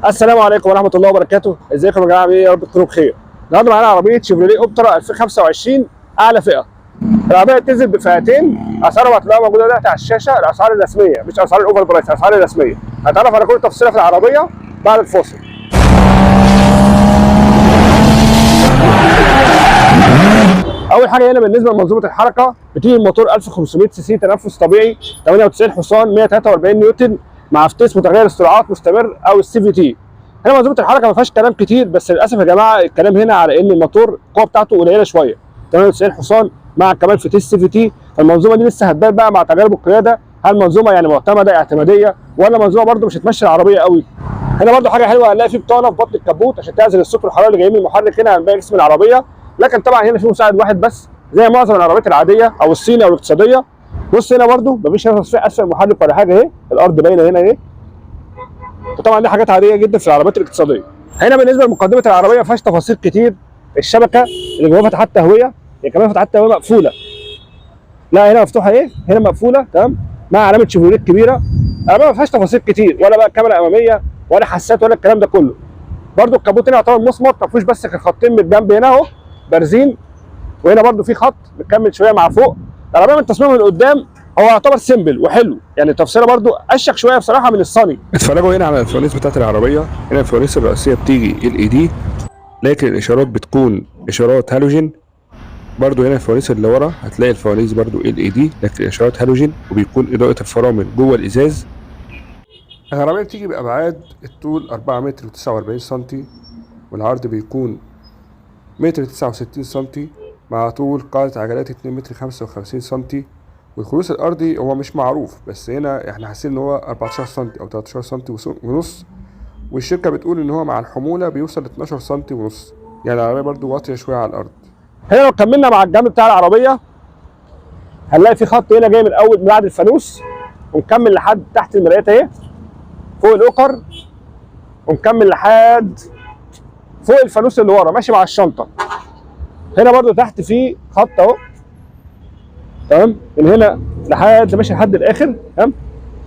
السلام عليكم ورحمه الله وبركاته. ازيكم يا جماعه؟ عاملين ايه؟ يا رب تكونوا بخير. النهارده معانا عربيه شيفروليه اوبترا 2025 اعلى فئه. العربيه بتنزل بفئتين، اسعارها هتلاقوها موجوده دلوقتي على الشاشه، الاسعار الرسميه مش اسعار الاوفر برايس، الاسعار الرسميه. هنتعرف على كل تفصيله في العربيه بعد الفاصل. اول حاجه هنا بالنسبه لمنظومه الحركه، بتيجي الموتور 1500 سي سي تنفس طبيعي، 98 حصان، 143 نيوتن، مع فتيس متغير السرعات مستمر او السي في تي. هنا منظومه الحركه ما فيهاش كلام كتير، بس للاسف يا جماعه الكلام هنا على ان الموتور القوه بتاعته قليله شويه، 98 حصان مع كمان فتيس سي في تي. فالمنظومه دي لسه هتبان بقى مع تجارب القياده، هل منظومه يعني معتمده اعتماديه ولا منظومه برده مش هتمشي العربيه قوي. هنا برده حاجه حلوه، هنلاقي في بطانه في بطن الكبوت عشان تعزل الصوت والحراره اللي جايين من المحرك هنا عن باقي جسم العربيه، لكن طبعا هنا في مساعد واحد بس زي معظم العربيات العاديه او الصيني او الاقتصاديه. بص هنا برده مفيش هنا تصفيح اسفل المحرك ولا حاجه اهي، الارض باينه هنا اهي. وطبعا دي حاجات عاديه جدا في العربيات الاقتصاديه. هنا بالنسبه لمقدمه العربيه ما فيهاش تفاصيل كتير، الشبكه اللي جواها فتحات تهويه، هي كمان فتحات تهويه مقفوله. لا هنا مفتوحه ايه، هنا مقفوله تمام، مع علامه شيفروليه كبيره. العربيه ما فيهاش تفاصيل كتير، ولا بقى كاميرا اماميه ولا حساسات ولا الكلام ده كله. برده الكابوت هنا يعتبر مصمت، ما فيهوش بس خطين من الجنب هنا اهو بارزين، وهنا برده في خط مكمل شويه مع فوق. العربيه من تصميمها من قدام هو يعتبر سيمبل وحلو، يعني التفصيله برده اشيك شويه بصراحه من الصني. اتفرجوا هنا على الفوانيس بتاعت العربيه. هنا الفوانيس الرئيسيه بتيجي LED، لكن الاشارات بتكون اشارات هالوجين. برده هنا الفوانيس اللي ورا هتلاقي الفوانيس برده LED، لكن الاشارات هالوجين، وبيكون اضاءه الفرامل جوه الازاز. العربيه بتيجي بابعاد الطول 4 متر و49 سم، والعرض بيكون متر 69 سم، مع طول قاعدة عجلات 2 متر 55 سم. والخلوص الأرضي هو مش معروف، بس هنا احنا حاسين إن هو 14 سم أو 13 سم ونص، والشركة بتقول إن هو مع الحمولة بيوصل ل 12 سم ونص، يعني العربية برضو واطية شوية على الأرض. هنا لو كملنا مع الجنب بتاع العربية هنلاقي في خط هنا جاي من أول من بعد الفانوس، ونكمل لحد تحت المرايات أهي فوق الأوكر، ونكمل لحد فوق الفانوس اللي ورا ماشي مع الشنطة. هنا برضو تحت في خط اهو تمام، من هنا لحد ماشي لحد الاخر تمام،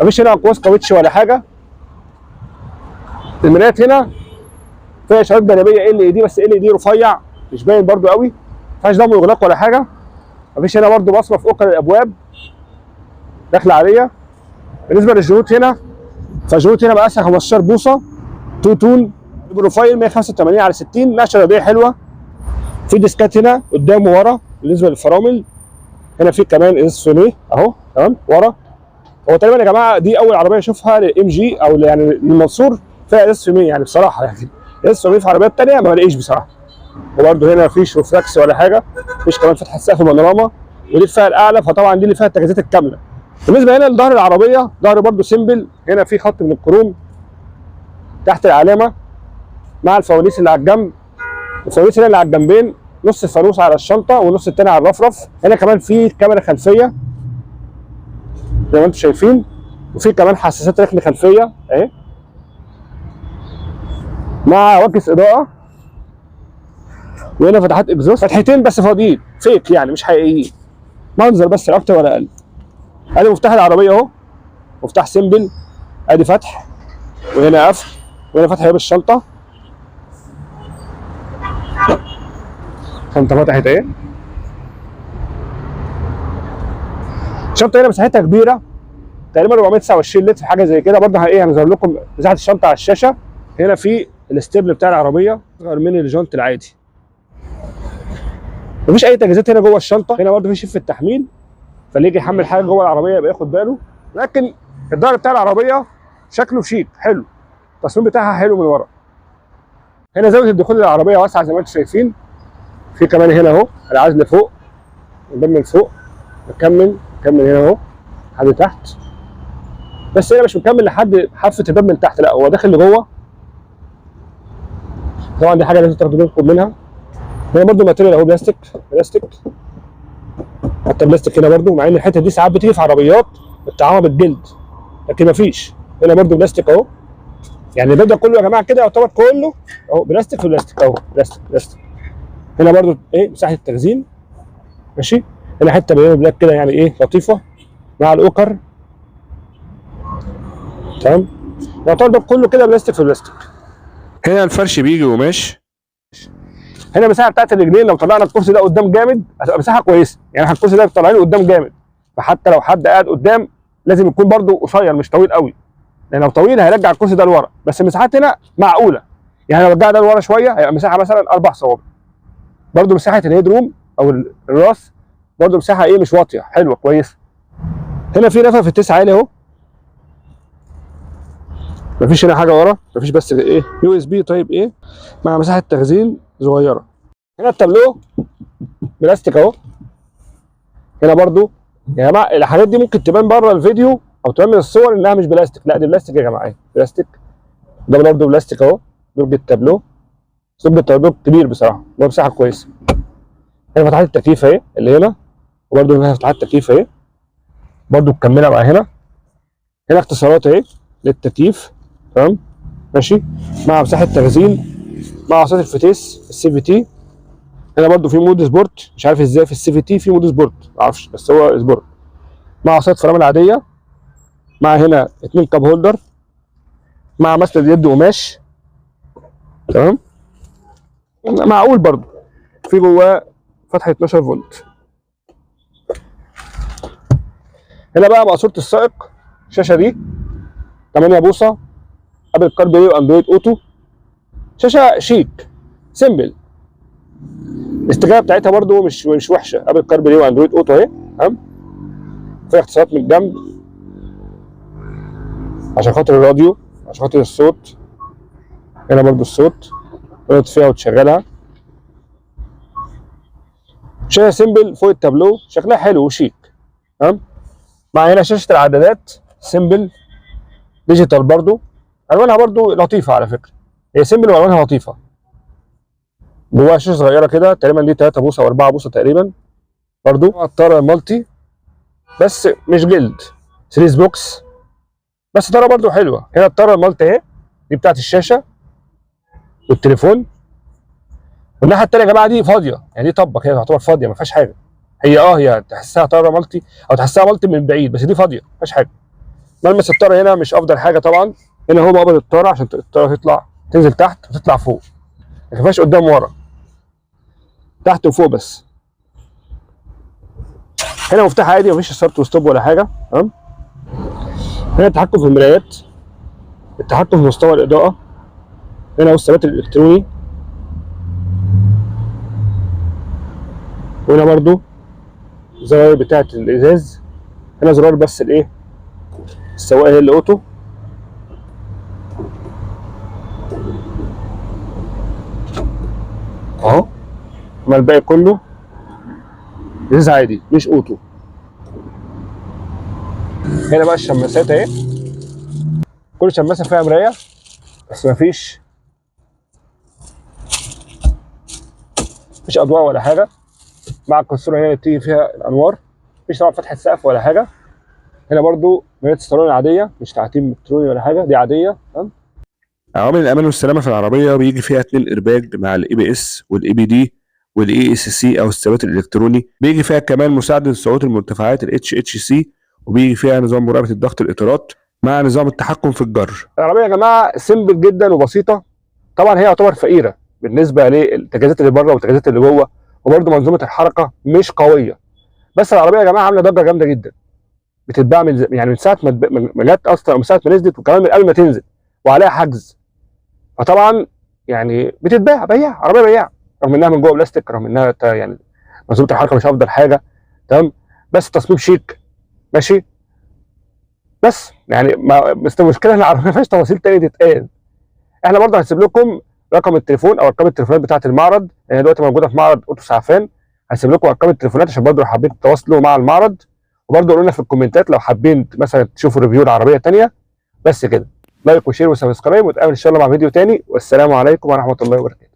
مفيش هنا اقواس كاوتش ولا حاجه. المرايات هنا فيها اشارات جانبيه LED، بس LED رفيع مش باين برضو قوي، مفيهاش ضم واغلاق ولا حاجه. مفيش هنا برضو بصمه في اوكر الابواب داخله عليا. بالنسبه للجنوط هنا، فالجنوط هنا مقاسها 15 بوصه 2 تون بروفايل 185 على 60، نقشه رياضيه حلوه. في ديسكات هنا قدام وورا. بالنسبه للفرامل هنا في كمان ازاز سونيه اهو تمام ورا. هو تقريبا يا جماعه دي اول عربيه اشوفها للMG او يعني للمنصور فيها ازاز سونيه، يعني بصراحه يعني ازاز سونيه في عربيات ثانيه ما بلاقيش بصراحه. وبرده هنا مفيش ريفلكس ولا حاجه، مفيش كمان فتحه سقف بانوراما، ودي الفئه الاعلى، فطبعا دي اللي فيها التجهيزات الكامله. بالنسبه هنا لظهر العربيه، ظهر برده سيمبل، هنا في خط من الكروم تحت العلامه مع الفوانيس اللي على الجنب، الفوانيس هنا اللي على الجنبين، نص الفانوس على الشنطه والنص الثاني على الرفرف. هنا كمان في كاميرا خلفيه زي ما انتم شايفين، وفي كمان حساسات ركن خلفيه اهي مع وكس اضاءه. وهنا فتحات اكزوست، فتحتين بس فاضيين فيك يعني مش حقيقيين، منظر بس لا اكتر ولا اقل. ادي مفتاح العربيه اهو، مفتاح سيمبل، ادي فتح وهنا قفل، وهنا فتح باب الشنطه. الشنطه فتحت اهي. الشنطه هنا مساحتها كبيره تقريبا 429 لتر حاجه زي كده. برضه ايه هنظهر لكم مساحه الشنطه على الشاشه. هنا في الاستبل بتاع العربيه اصغر من الجونت العادي. مفيش اي تجهيزات هنا جوه الشنطه. هنا برضه في شيف التحميل، فاللي يجي يحمل حاجه جوه العربيه يبقى ياخد باله. لكن الظهر بتاع العربيه شكله شيك حلو، التصميم بتاعها حلو من ورا. هنا زاويه الدخول للعربيه واسعه زي ما انتم شايفين. في كمان هنا اهو العزل فوق، الباب من فوق، نكمل هنا اهو لحد تحت، بس هنا مش مكمل لحد حافه الباب من تحت، لا هو داخل لجوه. طبعا دي حاجه لازم تاخدوا بالكم منها. هنا برده ماتيريال اهو بلاستيك، حتى بلاستيك هنا برده، مع ان الحته دي ساعات بتيجي في عربيات متطعمه بالجلد، لكن مفيش. هنا برده بلاستيك اهو، يعني الباب ده كله يا جماعه كده يعتبر كله اهو بلاستيك في بلاستيك اهو، بلاستيك. هنا برده ايه مساحه التخزين ماشي. هنا حته بيضاء بلاك كده يعني ايه لطيفه مع الاوكر تمام. يعتبر ده كله كده بلاستيك في بلاستيك. هنا الفرش بيجي قماش. هنا المساحه بتاعت الرجلين لو طلعنا الكرسي ده قدام جامد هتبقى مساحه كويسه، يعني احنا الكرسي ده طالعينه قدام جامد، فحتى لو حد قاعد قدام لازم يكون برده قصير مش طويل قوي، لان لو طويل هيرجع الكرسي ده لورا، بس المساحات هنا معقوله، يعني لو رجع ده لورا شويه هيبقى مساحه مثلا 4 صوابع. برده مساحه الهيد روم او الراس برده مساحه ايه مش واطيه، حلوه كويسه. هنا في نفق في التسعه عالي اهو، مفيش هنا حاجه ورا، مفيش بس ايه يو اس بي طيب ايه مع مساحه تخزين صغيره. هنا التابلو بلاستيك اهو. هنا برضو يا جماعه الحاجات دي ممكن تبان بره الفيديو او تبان من الصور انها مش بلاستيك، لا دي بلاستيك يا جماعه، بلاستيك. ده برضو بلاستيك اهو، درج التابلو، درج التابلو كبير بصراحه، ده مساحه كويسه. هنا فتحات التكييف اهي اللي هنا، وبرضو هنا فتحات التكييف اهي برضو مكمله مع هنا. هنا اختصارات اهي للتكييف، تمام ماشي، مع مساحه تخزين، مع وسط الفتيس السي في تي. هنا برضو في مود سبورت، مش عارف ازاي في السي في تي في مود سبورت معرفش، بس هو سبورت، مع وسط فرامل عاديه، مع هنا 2 كاب هولدر، مع مسند يد قماش، تمام معقول برضو. في جواه فتحه 12 فولت. هنا بقى مقصوره السائق، الشاشه دي 8 بوصه، ابل كار بلاي واندرويد اوتو، شاشه شيك سيمبل. الاستجابه بتاعتها برضو مش وحشه، ابل كار بلاي واندرويد اوتو اهي، تمام. في اختصارات من الجنب عشان خاطر الراديو، عشان خاطر الصوت. هنا برضو الصوت تقدر تطفيها وتشغلها. شاشه سيمبل فوق التابلو، شكلها حلو وشيك، تمام. مع هنا شاشه العدادات سيمبل ديجيتال برضو، الوانها برضو لطيفه على فكره، هي سيمبل والوانها لطيفه. جواها شاشه صغيره كده تقريبا دي 3 بوصه او 4 بوصه تقريبا، برضو طاره مالتي بس مش جلد، سيريز بوكس بس طاره برضو حلوه. هنا الطاره المالتي اهي دي بتاعت الشاشه والتليفون. والناحيه الثانيه يا جماعه دي فاضيه، يعني دي طبق، هي تعتبر فاضيه ما فيهاش حاجه. هي تحسها طاره مالتي او تحسها مالتي من بعيد، بس دي فاضيه ما فيهاش حاجه. ملمس الطاره هنا مش افضل حاجه طبعا. هنا هو مقابل الطاره عشان الطاره تطلع تنزل تحت وتطلع فوق، ما فيهاش قدام ورا، تحت وفوق بس. هنا مفتاح عادي مفيش ستارت وستوب ولا حاجه، تمام. هنا التحكم في المرايات، التحكم في مستوى الاضاءه، هنا هو الثبات الالكتروني، وهنا برضو الزراير بتاعه الازاز. هنا زرار بس الايه السواق هي اللي اوتو. اهو، اما الباقي كله ازاز عادي مش اوتو. هنا بقى الشماسات اهي، كل شماسه فيها مرايه بس مفيش اضواء ولا حاجه. مع الكونسول هنا بتيجي فيها الانوار، مفيش طبعا فتحه سقف ولا حاجه. هنا برضو مرايه الصالون عاديه مش تعتيم الكتروني ولا حاجه، دي عاديه، تمام. عوامل الامان والسلامه في العربيه بيجي فيها 2 ايرباج مع الاي بي اس والاي بي دي والاي اس سي او الثبات الالكتروني. بيجي فيها كمان مساعده الصعود المرتفعات الاتش اتش سي، وبيجي فيها نظام مراقبه الضغط الاطارات مع نظام التحكم في الجر. العربيه يا جماعه سيمبل جدا وبسيطه، طبعا هي يعتبر فقيره بالنسبه للتجهيزات اللي بره والتجهيزات اللي جوه، وبرده منظومه الحركه مش قويه. بس العربيه يا جماعه عامله ضجه جامده جدا، بتتباع من ساعه ما جت اصلا، ومن ساعه ما نزلت، وكمان من قبل ما تنزل، وعليها حجز. فطبعا يعني بتتباع عربيه بياع، رغم انها من جوه بلاستيك، رغم انها يعني منظومه الحركه مش افضل حاجه، تمام. بس تصميم شيك ماشي. بس يعني بس المشكله ان العربيه ما فيهاش تفاصيل تاني تتقال. احنا برضه هنسيب لكم رقم التليفون او ارقام التليفونات بتاعه المعرض، هي دلوقتي موجوده في معرض اوتو سعفان. هنسيب لكم ارقام التليفونات عشان برضه لو حابين تتواصلوا مع المعرض، وبرضه قولوا لنا في الكومنتات لو حابين مثلا تشوفوا ريفيو لعربيه ثانيه. بس كده، لايك وشير وسبسكرايب، ونتقابل ان شاء الله مع فيديو تاني، والسلام عليكم ورحمه الله وبركاته.